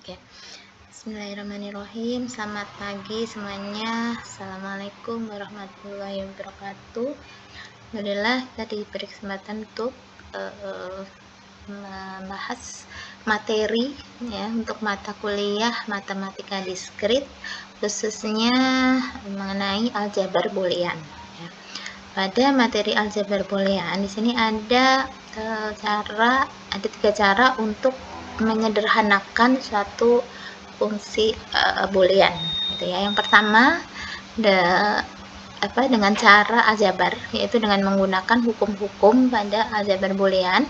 Oke. Bismillahirrahmanirrahim. Selamat pagi semuanya. Assalamualaikum warahmatullahi wabarakatuh. Alhamdulillah kita diberi kesempatan untuk membahas materi ya untuk mata kuliah matematika diskrit, khususnya mengenai aljabar boolean. Ya. Pada materi aljabar boolean di sini ada tiga cara untuk menyederhanakan suatu fungsi boolean gitu ya. Yang pertama dengan cara aljabar, yaitu dengan menggunakan hukum-hukum pada aljabar boolean.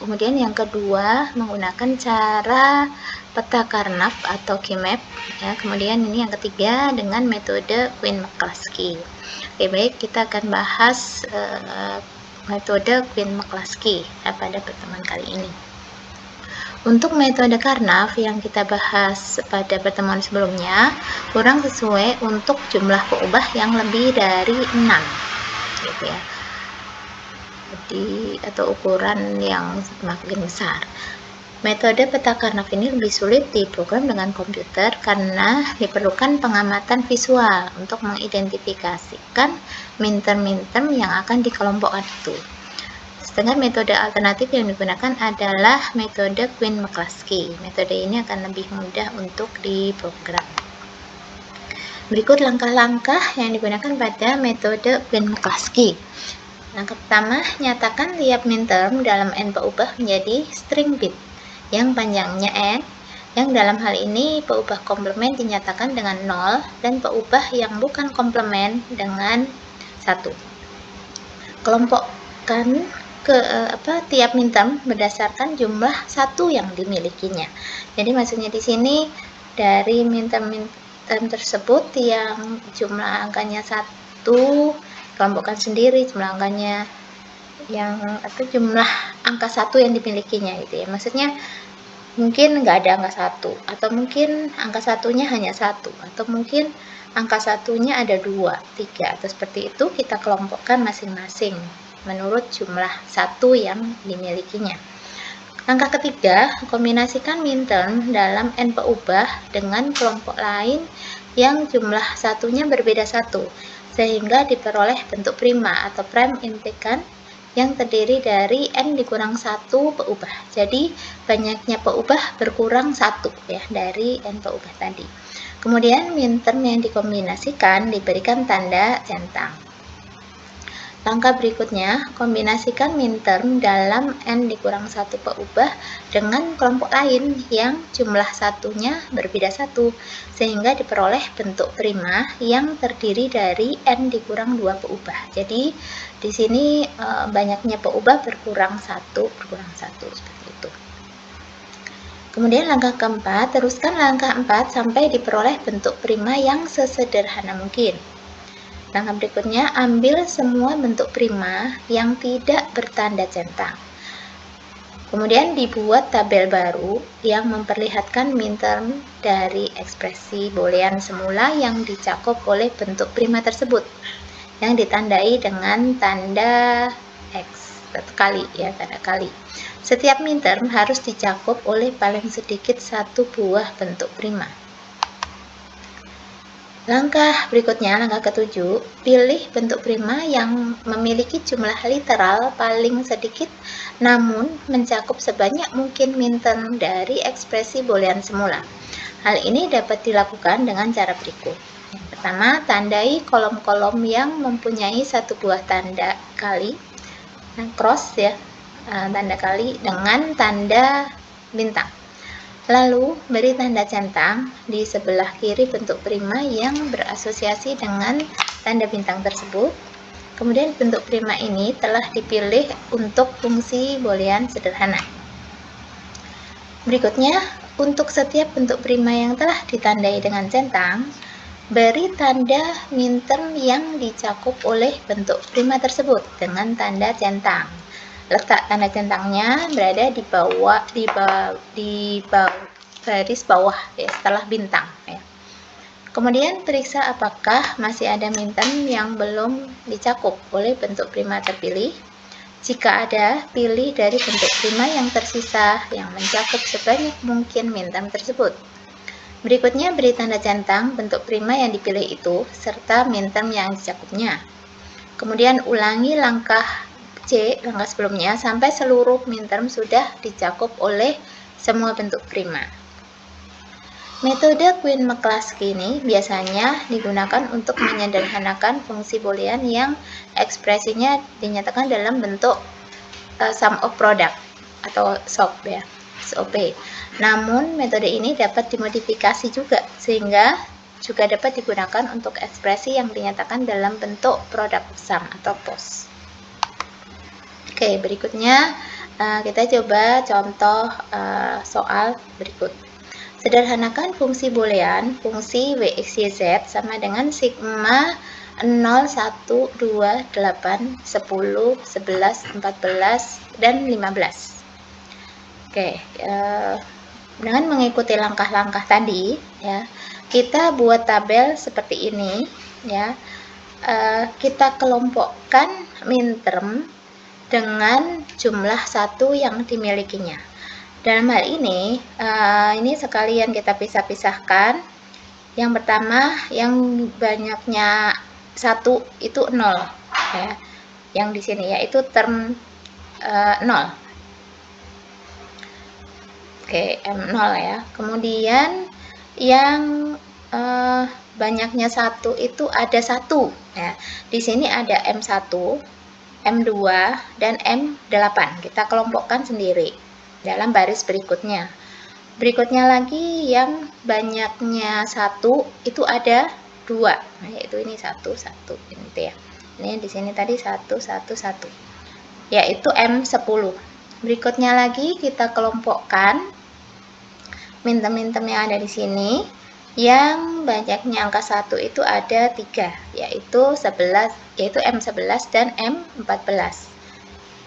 Kemudian yang kedua menggunakan cara peta Karnaugh atau Kmap ya. Kemudian ini yang ketiga dengan metode Quine-McCluskey. Oke, baik, kita akan bahas metode Quine-McCluskey pada pertemuan kali ini. Untuk metode Karnaugh yang kita bahas pada pertemuan sebelumnya kurang sesuai untuk jumlah peubah yang lebih dari 6 gitu ya. Jadi atau ukuran yang semakin besar. Metode peta Karnaugh ini lebih sulit diprogram dengan komputer karena diperlukan pengamatan visual untuk mengidentifikasikan min-term yang akan dikelompokkan itu. Sedangkan metode alternatif yang digunakan adalah metode Quine-McCluskey. Metode ini akan lebih mudah untuk diprogram. Berikut langkah-langkah yang digunakan pada metode Quine-McCluskey. Langkah pertama, nyatakan tiap min-term dalam n peubah menjadi string bit yang panjangnya n, yang dalam hal ini peubah komplement dinyatakan dengan 0 dan peubah yang bukan komplement dengan 1. Kelompokkan tiap min-term berdasarkan jumlah 1 yang dimilikinya. Jadi maksudnya di sini dari min-term tersebut yang jumlah angkanya 1 kelompokkan sendiri jumlah angkanya jumlah angka 1 yang dimilikinya gitu ya. Maksudnya mungkin nggak ada angka 1, atau mungkin angka satunya hanya 1, atau mungkin angka satunya ada 2, 3, atau seperti itu kita kelompokkan masing-masing menurut jumlah 1 yang dimilikinya. Langkah ketiga, kombinasikan min-term dalam n peubah dengan kelompok lain yang jumlah satunya berbeda 1, sehingga diperoleh bentuk prima atau prime implikan yang terdiri dari n dikurang 1 peubah. Jadi banyaknya peubah berkurang 1 ya dari n peubah tadi. Kemudian min-term yang dikombinasikan diberikan tanda centang. Langkah berikutnya, kombinasikan min-term dalam n dikurang 1 peubah dengan kelompok lain yang jumlah satunya berbeda 1, sehingga diperoleh bentuk prima yang terdiri dari n dikurang 2 peubah. Jadi di sini banyaknya peubah berkurang 1 seperti itu. Kemudian langkah keempat, teruskan langkah 4 sampai diperoleh bentuk prima yang sesederhana mungkin. Langkah berikutnya, ambil semua bentuk prima yang tidak bertanda centang. Kemudian dibuat tabel baru yang memperlihatkan min-term dari ekspresi boolean semula yang dicakup oleh bentuk prima tersebut, yang ditandai dengan tanda X kali ya, tanda kali. Setiap min-term harus dicakup oleh paling sedikit 1 buah bentuk prima. Langkah berikutnya, langkah ketujuh, pilih bentuk prima yang memiliki jumlah literal paling sedikit namun mencakup sebanyak mungkin min-term dari ekspresi boolean semula. Hal ini dapat dilakukan dengan cara berikut. Yang pertama, tandai kolom-kolom yang mempunyai 1 buah tanda kali, cross ya, tanda kali dengan tanda bintang. Lalu beri tanda centang di sebelah kiri bentuk prima yang berasosiasi dengan tanda bintang tersebut. Kemudian bentuk prima ini telah dipilih untuk fungsi boolean sederhana. Berikutnya, untuk setiap bentuk prima yang telah ditandai dengan centang, beri tanda min-term yang dicakup oleh bentuk prima tersebut dengan tanda centang. Letak tanda centangnya berada di bawah garis bawah ya, setelah bintang ya. Kemudian periksa apakah masih ada min-term yang belum dicakup oleh bentuk prima terpilih. Jika ada, pilih dari bentuk prima yang tersisa yang mencakup sebanyak mungkin minterm tersebut. Berikutnya beri tanda centang bentuk prima yang dipilih itu serta minterm yang dicakupnya. Kemudian ulangi langkah C, langkah sebelumnya, sampai seluruh minterm sudah dicakup oleh semua bentuk prima. Metode Quine-McCluskey ini biasanya digunakan untuk menyederhanakan fungsi boolean yang ekspresinya dinyatakan dalam bentuk sum of product atau SOP ya, SOP. Namun metode ini dapat dimodifikasi juga sehingga juga dapat digunakan untuk ekspresi yang dinyatakan dalam bentuk product sum atau POS. Oke, berikutnya kita coba contoh soal berikut. Sederhanakan fungsi boolean, fungsi WXYZ sama dengan sigma 0, 1, 2, 8, 10, 11, 14, dan 15. Oke, dengan mengikuti langkah-langkah tadi, ya, kita buat tabel seperti ini, ya. Kita kelompokkan minterm dengan jumlah 1 yang dimilikinya. Dalam hal ini sekalian kita pisah-pisahkan. Yang pertama, yang banyaknya 1 itu 0, ya. Yang di sini yaitu term 0. Oke, M0 ya. Kemudian yang banyaknya 1 itu ada 1, ya. Di sini ada M1, M2, dan M8. Kita kelompokkan sendiri dalam baris berikutnya. Berikutnya lagi yang banyaknya 1 itu ada 2. Nah, yaitu ini 1, 1 gitu ya. Ini di sini tadi 1, 1, 1. Yaitu M10. Berikutnya lagi kita kelompokkan minterm-minterm yang ada di sini. Yang banyaknya angka 1 itu ada 3, yaitu M11 dan M14.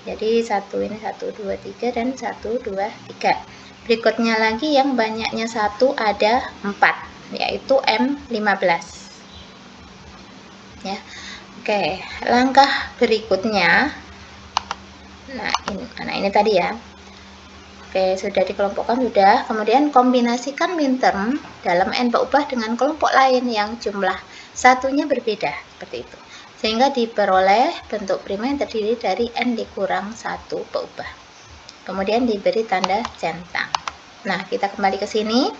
Jadi 1 ini 1, 2, 3 dan 1, 2, 3. Berikutnya lagi yang banyaknya 1 ada 4, yaitu M15. Ya. Oke, langkah berikutnya. Nah, ini tadi ya. Oke, sudah dikelompokkan sudah. Kemudian kombinasikan minterm dalam n berubah dengan kelompok lain yang jumlah satunya berbeda, seperti itu. Sehingga diperoleh bentuk prima yang terdiri dari n dikurang 1 berubah. Kemudian diberi tanda centang. Nah, kita kembali ke sini.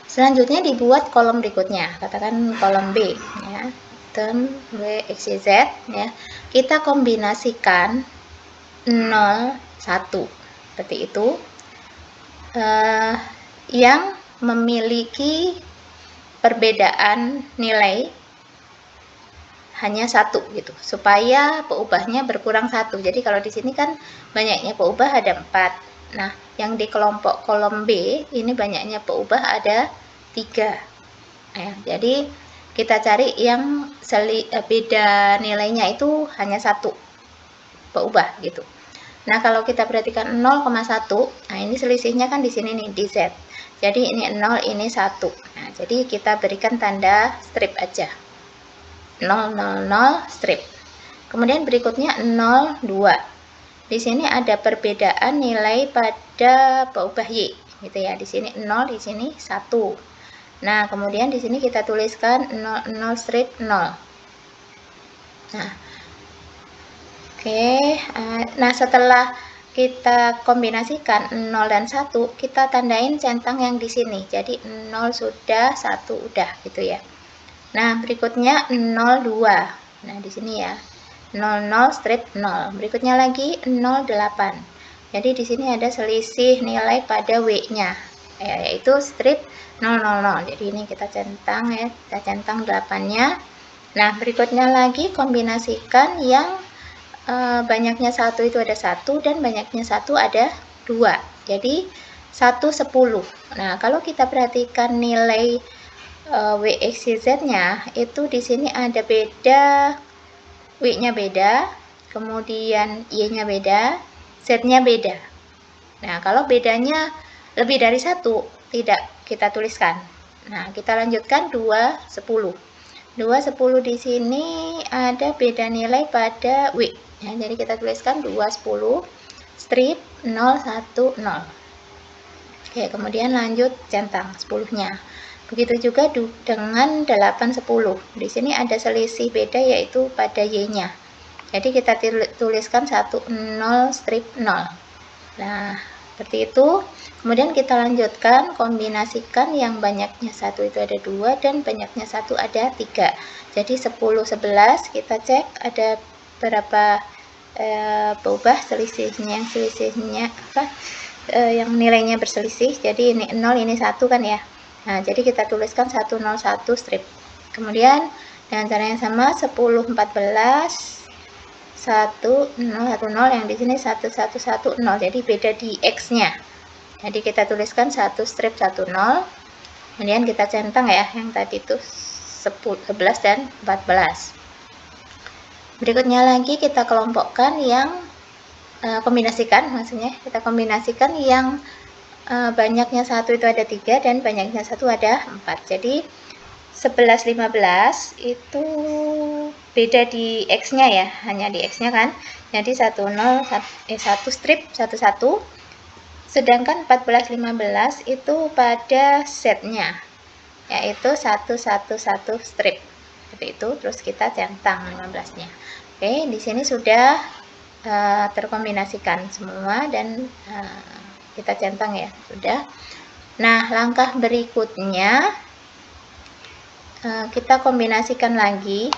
Selanjutnya dibuat kolom berikutnya. Katakan kolom B, ya. Term WXYZ, ya. Kita kombinasikan 0, 1. Seperti itu. Yang memiliki perbedaan nilai hanya 1 gitu, supaya peubahnya berkurang 1. Jadi kalau di sini kan banyaknya peubah ada 4. Nah, yang di kelompok kolom B ini banyaknya peubah ada 3. Ya, jadi kita cari yang beda nilainya itu hanya 1 peubah gitu. Nah, kalau kita perhatikan 0,1, nah ini selisihnya kan di sini nih, di Z. Jadi ini 0, ini 1. Nah, jadi kita berikan tanda strip aja. 0, 0, 0, strip. Kemudian berikutnya 0, 2. Di sini ada perbedaan nilai pada peubah Y, gitu ya. Di sini 0, di sini 1. Nah, kemudian di sini kita tuliskan 0, 0, strip 0. Nah, oke. Nah, setelah kita kombinasikan 0 dan 1, kita tandain centang yang di sini. Jadi 0 sudah, 1 udah, gitu ya. Nah, berikutnya 02. Nah, di sini ya. 00 strip 0. Berikutnya lagi 08. Jadi di sini ada selisih nilai pada W-nya, yaitu strip 000. Jadi ini kita centang ya, kita centang 8-nya. Nah, berikutnya lagi kombinasikan yang banyaknya 1 itu ada 1 dan banyaknya 1 ada 2. Jadi 1, 10. Nah, kalau kita perhatikan nilai WXYZ-nya itu di sini ada beda, W-nya beda, kemudian Y-nya beda, Z-nya beda. Nah, kalau bedanya lebih dari 1, tidak kita tuliskan. Nah, kita lanjutkan 2, 10. 2, 10 di sini ada beda nilai pada W. Ya, jadi kita tuliskan 2, 10, strip 0, 1, 0. Oke, kemudian lanjut centang 10-nya. Begitu juga dengan 8, 10. Di sini ada selisih beda yaitu pada Y-nya. Jadi kita tuliskan 1, 0, strip 0. Nah, seperti itu. Kemudian kita lanjutkan kombinasikan yang banyaknya 1 itu ada 2 dan banyaknya 1 ada 3. Jadi 10, 11 kita cek ada berapa berubah selisihnya, yang nilainya berselisih. Jadi ini 0, ini 1 kan ya. Nah, jadi kita tuliskan 101 strip. Kemudian dengan cara yang sama 10, 14 1, 0, 1, 0, yang di sini 1, 1, 1, 0. Jadi beda di X-nya. Jadi kita tuliskan 1 strip 1, 0. Kemudian kita centang ya, yang tadi itu 11 dan 14. Berikutnya lagi kita kelompokkan yang kombinasikan, maksudnya kita kombinasikan yang banyaknya 1 itu ada 3 dan banyaknya 1 ada 4. Jadi 11, 15 itu beda di X-nya ya, hanya di X-nya kan. Jadi 1 strip 1, 1. Sedangkan 14, 15 itu pada setnya, yaitu 1, 1, 1 strip. Seperti itu, terus kita centang 15-nya. Oke, di sini sudah terkombinasikan semua dan kita centang ya, sudah. Nah, langkah berikutnya kita kombinasikan lagi.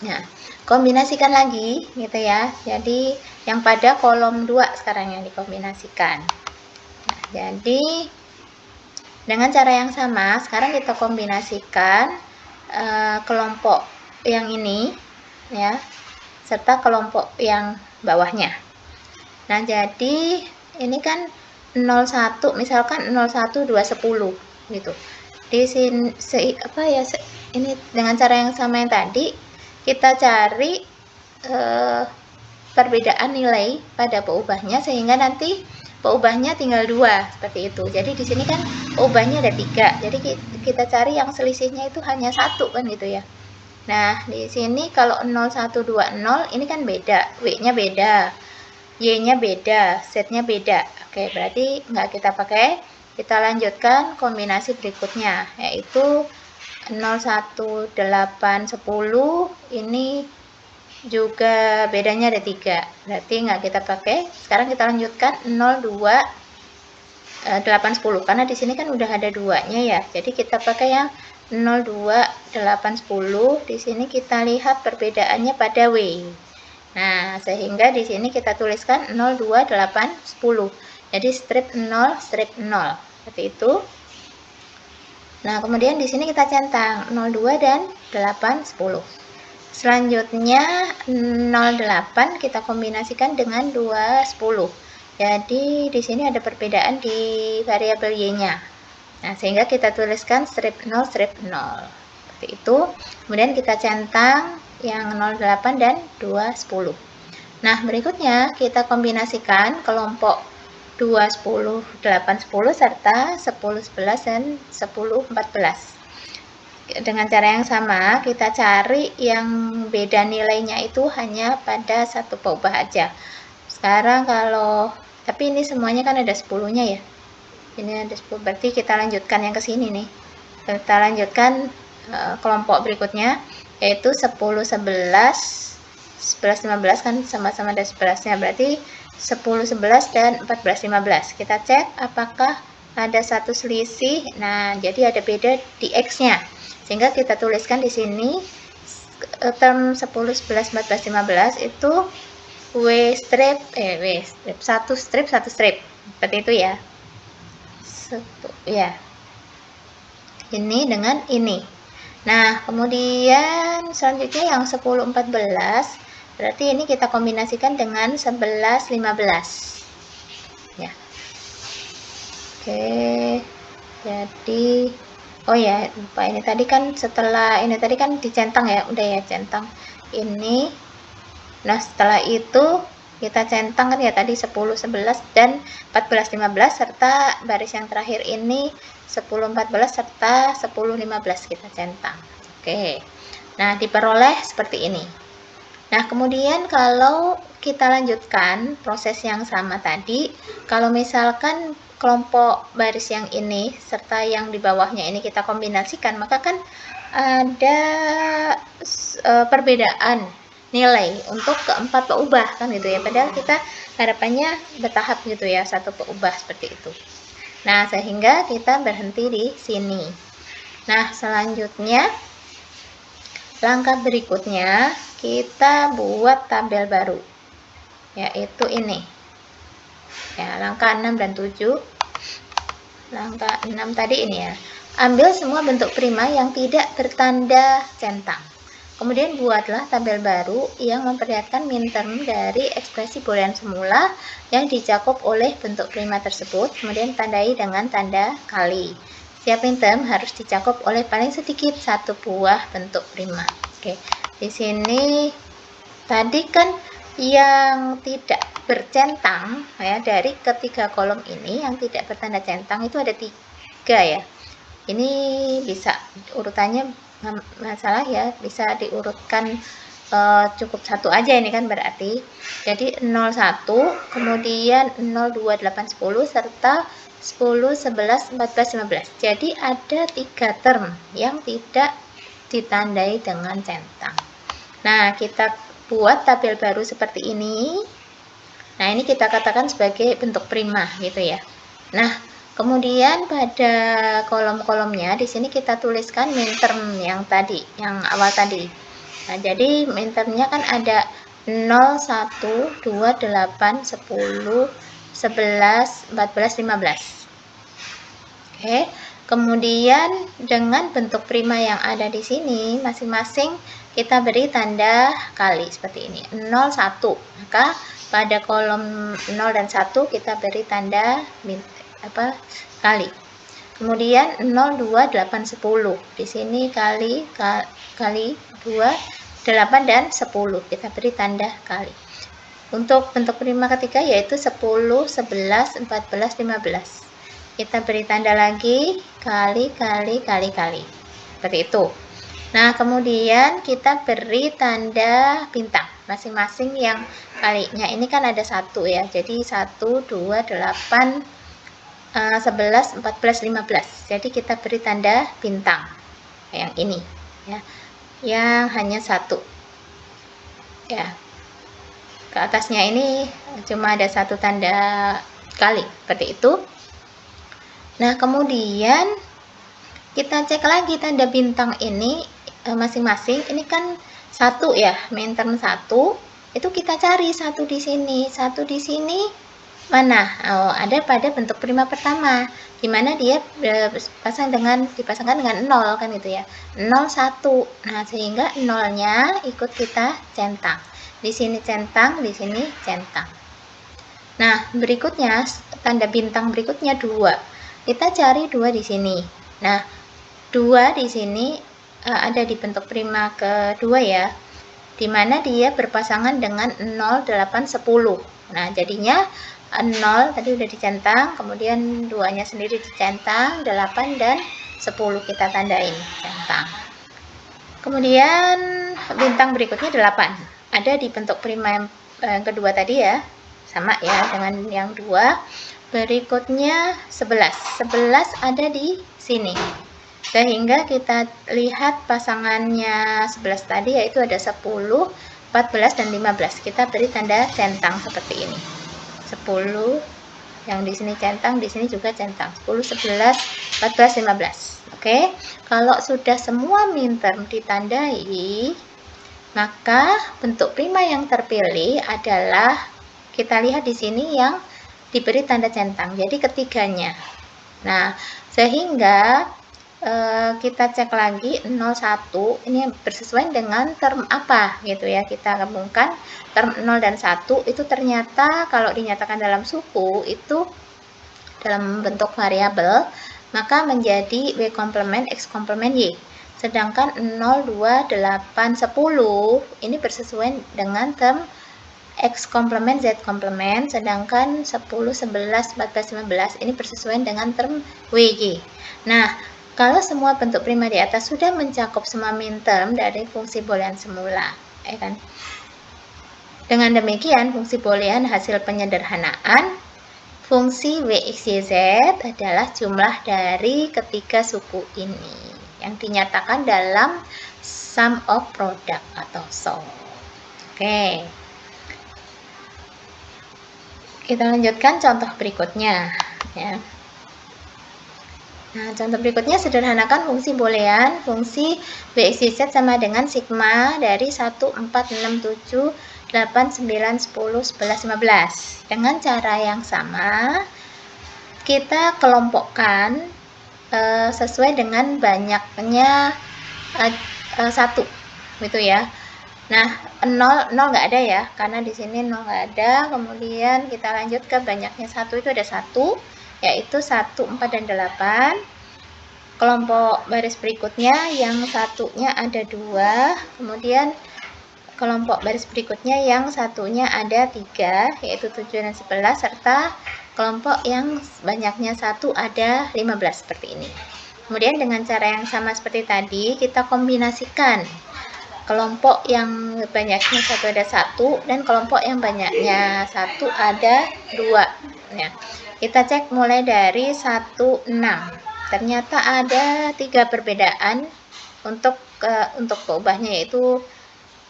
Nah, kombinasikan lagi gitu ya. Jadi yang pada kolom 2 sekarang yang dikombinasikan. Nah, jadi dengan cara yang sama sekarang kita kombinasikan kelompok yang ini ya serta kelompok yang bawahnya. Nah, jadi ini kan 01, misalkan 01, 2, 10 gitu. Di sini ini dengan cara yang sama yang tadi kita cari perbedaan nilai pada peubahnya sehingga nanti peubahnya tinggal 2 seperti itu. Jadi di sini kan peubahnya ada 3. Jadi kita cari yang selisihnya itu hanya 1 kan gitu ya. Nah, di sini kalau 0120 ini kan beda, W-nya beda, Y-nya beda, Z-nya beda. Oke, berarti nggak kita pakai. Kita lanjutkan kombinasi berikutnya, yaitu 01810 ini juga bedanya ada 3. Berarti nggak kita pakai. Sekarang kita lanjutkan 02810 karena di sini kan udah ada 2-nya ya. Jadi kita pakai yang 02810. Di sini kita lihat perbedaannya pada W. Nah, sehingga di sini kita tuliskan 02810. Jadi strip 0, strip 0. Seperti itu. Nah, kemudian di sini kita centang 02 dan 810. Selanjutnya 08 kita kombinasikan dengan 210. Jadi di sini ada perbedaan di variabel Y-nya. Nah, sehingga kita tuliskan strip 0, strip 0. Seperti itu. Kemudian kita centang yang 08 dan 210. Nah, berikutnya kita kombinasikan kelompok 210, 810 serta 10, 11 dan 10, 14. Dengan cara yang sama, kita cari yang beda nilainya itu hanya pada satu peubah aja. Sekarang tapi ini semuanya kan ada 10-nya ya. Ini ada 10, berarti kita lanjutkan yang ke sini nih. Kita lanjutkan kelompok berikutnya, yaitu 10, 11, 11, 15 kan sama-sama ada 11-nya. Berarti 10, 11 dan 14, 15. Kita cek apakah ada satu selisih. Nah, jadi ada beda di X-nya. Sehingga kita tuliskan di sini term 10, 11, 14, 15 itu W strip 1 strip 1 strip. Seperti itu ya. Ya. Ini dengan ini. Nah, kemudian selanjutnya yang 10, 14 berarti ini kita kombinasikan dengan 11, 15. Ya. Oke. Jadi oh ya, lupa ini tadi kan ini tadi kan dicentang ya, udah ya centang ini. Nah, setelah itu kita centang kan ya tadi 10, 11 dan 14, 15 serta baris yang terakhir ini 10, 14 serta 10, 15 kita centang. Oke. Nah, diperoleh seperti ini. Nah, kemudian kalau kita lanjutkan proses yang sama tadi, kalau misalkan kelompok baris yang ini serta yang di bawahnya ini kita kombinasikan, maka kan ada perbedaan nilai untuk keempat peubah kan gitu ya. Padahal kita harapannya bertahap gitu ya, satu peubah seperti itu. Nah, sehingga kita berhenti di sini. Nah, selanjutnya langkah berikutnya kita buat tabel baru, yaitu ini. Ya, langkah 6 dan 7. Langkah 6 tadi ini ya. Ambil semua bentuk prima yang tidak bertanda centang. Kemudian buatlah tabel baru yang memperlihatkan minterm dari ekspresi boolean semula yang dicakup oleh bentuk prima tersebut, kemudian tandai dengan tanda kali. Setiap minterm harus dicakup oleh paling sedikit satu buah bentuk prima. Oke, di sini tadi kan yang tidak bercentang ya, dari ketiga kolom ini yang tidak bertanda centang itu ada 3 ya. Ini bisa urutannya masalah ya, bisa diurutkan cukup satu aja ini kan berarti. Jadi 01, kemudian 02, 8, 10 serta 10, 11, 14, 15. Jadi ada 3 term yang tidak ditandai dengan centang. Nah, kita buat tabel baru seperti ini. Nah, ini kita katakan sebagai bentuk prima gitu ya. Nah, kemudian pada kolom-kolomnya di sini kita tuliskan minterm yang tadi, yang awal tadi. Nah, jadi mintermnya kan ada 0, 1, 2, 8, 10, 11, 14, 15. Oke. Kemudian dengan bentuk prima yang ada di sini masing-masing kita beri tanda kali seperti ini. 0, 1. Maka pada kolom 0 dan 1 kita beri tanda kali. Kemudian 0, 2, 8, 10. Di sini kali 2, 8 dan 10. Kita beri tanda kali. Untuk bentuk prima ketiga yaitu 10, 11, 14, 15. Kita beri tanda lagi kali. Seperti itu. Nah, kemudian kita beri tanda bintang masing-masing yang kalinya. Ini kan ada 1 ya. Jadi 1, 2, 8, 11, 14, 15. Jadi kita beri tanda bintang yang ini ya. Yang hanya 1. Ya. Ke atasnya ini cuma ada 1 tanda kali. Seperti itu. Nah, kemudian kita cek lagi tanda bintang ini masing-masing. Ini kan 1 ya, minterm 1. Itu kita cari 1 di sini. 1 di sini mana? Oh, ada pada bentuk prima pertama, di mana dia dipasangkan dengan 0 kan gitu ya. 0, 1. Nah, sehingga 0-nya ikut kita centang. Di sini centang, di sini centang. Nah, berikutnya tanda bintang berikutnya 2. Kita cari 2 di sini. Nah, 2 di sini ada di bentuk prima kedua ya, di mana dia berpasangan dengan 0, 8, 10. Nah, jadinya 0 tadi udah dicentang, kemudian 2-nya sendiri dicentang, 8 dan 10 kita tandain centang. Kemudian bintang berikutnya 8. Ada di bentuk prima yang kedua tadi ya, sama ya dengan yang 2. Berikutnya 11. 11 ada di sini. Sehingga kita lihat pasangannya 11 tadi yaitu ada 10, 14 dan 15. Kita beri tanda centang seperti ini. 10 yang di sini centang, di sini juga centang. 10, 11, 14, 15. Oke. Kalau sudah semua minterm ditandai, maka bentuk prima yang terpilih adalah kita lihat di sini yang diberi tanda centang, jadi ketiganya. Nah, sehingga kita cek lagi 01 ini bersesuaian dengan term apa gitu ya. Kita gabungkan term 0 dan 1 itu ternyata kalau dinyatakan dalam suku itu dalam bentuk variabel, maka menjadi W komplement X komplement Y. Sedangkan 0, 2, 8, 10 ini bersesuaian dengan term X komplement Z komplement, sedangkan 10, 11, 14, 15 ini bersesuaian dengan term WY. Nah, kalau semua bentuk prima di atas sudah mencakup semua minterm dari fungsi boolean semula, ya kan? Dengan demikian, fungsi boolean hasil penyederhanaan fungsi WXYZ adalah jumlah dari ketiga suku ini yang dinyatakan dalam sum of product atau SOP. Oke. Kita lanjutkan contoh berikutnya ya. Nah, contoh berikutnya sederhanakan fungsi boolean. Fungsi WXYZ sama dengan sigma dari 1, 4, 6, 7, 8, 9, 10, 11, 15. Dengan cara yang sama, kita kelompokkan sesuai dengan banyaknya 1 gitu ya. Nah, 0 nggak ada ya, karena di sini 0 nggak ada. Kemudian kita lanjut ke banyaknya 1, itu ada 1, yaitu 1, 4, dan 8. Kelompok baris berikutnya yang satunya ada 2, kemudian kelompok baris berikutnya yang satunya ada 3, yaitu 7 dan 11, serta kelompok yang banyaknya 1 ada 15 seperti ini. Kemudian dengan cara yang sama seperti tadi, kita kombinasikan kelompok yang banyaknya 1 ada 1 dan kelompok yang banyaknya 1 ada 2 ya. Kita cek mulai dari 1, 6. Ternyata ada 3 perbedaan untuk keubahnya, yaitu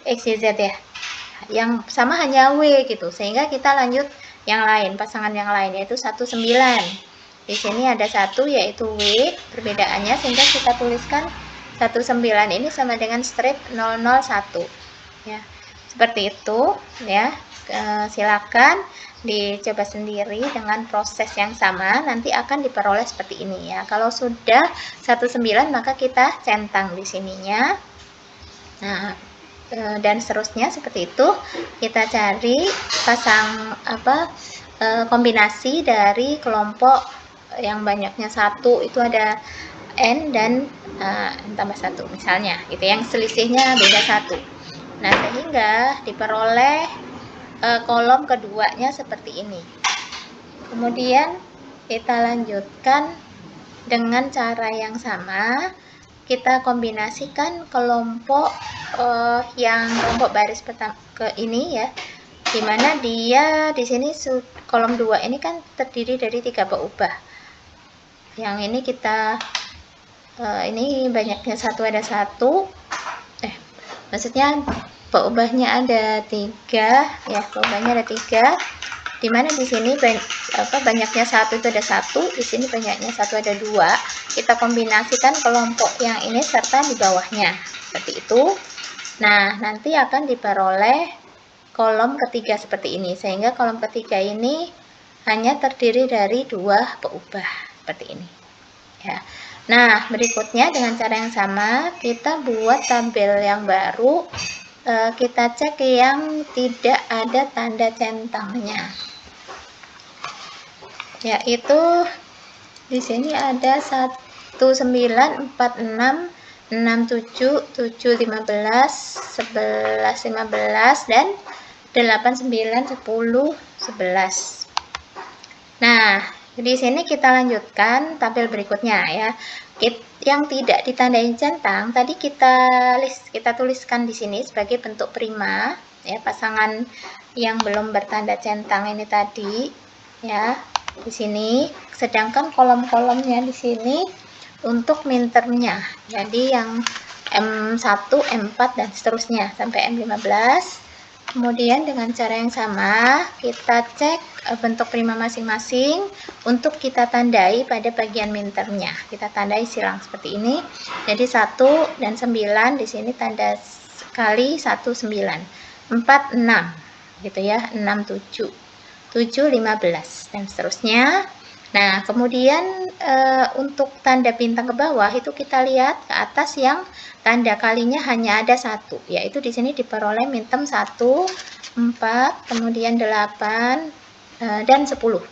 X, Y, Z ya. Yang sama hanya W gitu. Sehingga kita lanjut yang lain, pasangan yang lain, yaitu 1, 9. Di sini ada 1 yaitu W perbedaannya, sehingga kita tuliskan 1, 9 ini sama dengan strip 0, 0, 1 ya. Seperti itu ya. Silakan dicoba sendiri dengan proses yang sama, nanti akan diperoleh seperti ini ya. Kalau sudah 1, 9 maka kita centang di sininya. Nah, dan seterusnya seperti itu. Kita cari pasang kombinasi dari kelompok yang banyaknya 1 itu ada N dan tambah 1 misalnya gitu, yang selisihnya beda 1. Nah, sehingga diperoleh kolom keduanya seperti ini. Kemudian kita lanjutkan dengan cara yang sama, kita kombinasikan kelompok yang kelompok baris pertama ke ini ya, dimana dia di sini kolom 2 ini kan terdiri dari 3 peubah. Yang ini kita ini banyaknya 1 ada 1, maksudnya peubahnya ada 3 ya, peubahnya ada 3, dimana di sini banyaknya 1 itu ada 1, di sini banyaknya 1 ada 2. Kita kombinasikan kelompok yang ini serta di bawahnya seperti itu. Nah, nanti akan diperoleh kolom ketiga seperti ini, sehingga kolom ketiga ini hanya terdiri dari 2 peubah seperti ini ya. Nah, berikutnya dengan cara yang sama kita buat tabel yang baru. Kita cek yang tidak ada tanda centangnya, yaitu di sini ada 1, 9, 4, 6, 6, 7, 7, 15, 11, 15, dan 8, 9, 10, 11. Nah, di sini kita lanjutkan tabel berikutnya ya. Yang tidak ditandai centang tadi kita tuliskan di sini sebagai bentuk prima ya, pasangan yang belum bertanda centang ini tadi ya di sini. Sedangkan kolom-kolomnya di sini untuk mintermnya. Jadi yang M1, M4 dan seterusnya sampai M15. Kemudian dengan cara yang sama kita cek bentuk prima masing-masing untuk kita tandai pada bagian mintermnya. Kita tandai silang seperti ini. Jadi 1 dan 9 di sini tanda kali 1, 9. 4, 6 gitu ya. 6, 7. 7, 15 dan seterusnya. Nah, kemudian untuk tanda bintang ke bawah itu kita lihat ke atas yang tanda kalinya hanya ada 1, yaitu di sini diperoleh mintem 1, 4, kemudian 8 dan 10.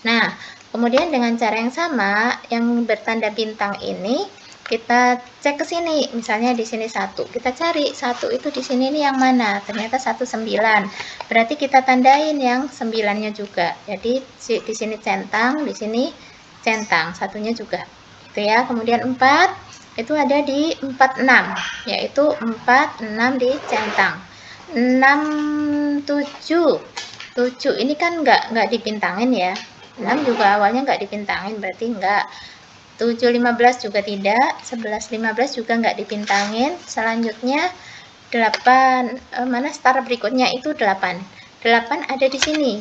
Nah, kemudian dengan cara yang sama yang bertanda bintang ini kita cek ke sini, misalnya di sini 1, kita cari 1 itu di sini nih yang mana, ternyata 1, 9, berarti kita tandain yang 9-nya juga. Jadi di sini centang, di sini centang, satunya juga gitu ya. Kemudian 4 itu ada di 46, yaitu 4, 6 di centang. 6, 7. 7 ini kan nggak dipintangin ya. 6 juga awalnya nggak dipintangin, berarti nggak. 7, 15 juga tidak. 11, 15 juga nggak dipintangin. Selanjutnya 8, mana star berikutnya itu 8. 8 ada di sini.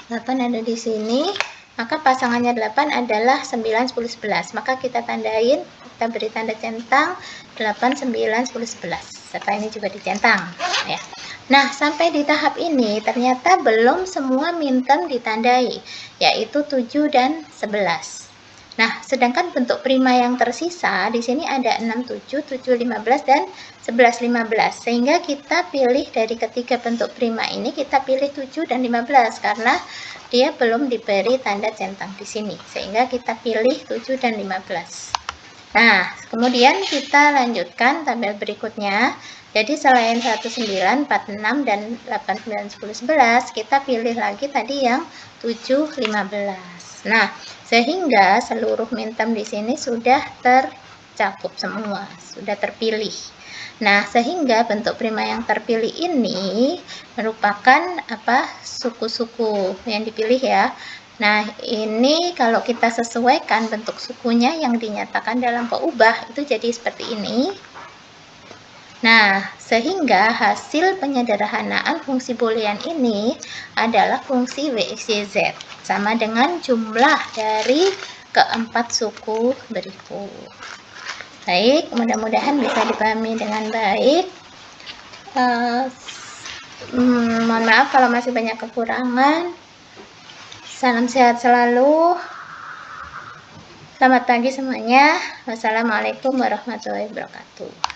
8 ada di sini. Maka pasangannya 8 adalah 9, 10, 11. Maka kita tandain, kita beri tanda centang 8, 9, 10, 11. Serta ini juga dicentang ya. Nah, sampai di tahap ini ternyata belum semua minterm ditandai, yaitu 7 dan 11. Nah, sedangkan bentuk prima yang tersisa di sini ada 6, 7, 7, 15 dan 11, 15. Sehingga kita pilih dari ketiga bentuk prima ini, kita pilih 7 dan 15 karena dia belum diberi tanda centang di sini. Sehingga kita pilih 7 dan 15. Nah, kemudian kita lanjutkan tabel berikutnya. Jadi selain 19, 46 dan 89, 10, 11, kita pilih lagi tadi yang 7, 15. Nah, sehingga seluruh minterm di sini sudah tercakup semua, sudah terpilih. Nah, sehingga bentuk prima yang terpilih ini merupakan suku-suku yang dipilih ya. Nah, ini kalau kita sesuaikan bentuk sukunya yang dinyatakan dalam peubah itu jadi seperti ini. Nah, sehingga hasil penyederhanaan fungsi boolean ini adalah fungsi WXYZ, sama dengan jumlah dari keempat suku berikut. Baik, mudah-mudahan bisa dipahami dengan baik. Mohon maaf kalau masih banyak kekurangan. Salam sehat selalu. Selamat pagi semuanya. Wassalamualaikum warahmatullahi wabarakatuh.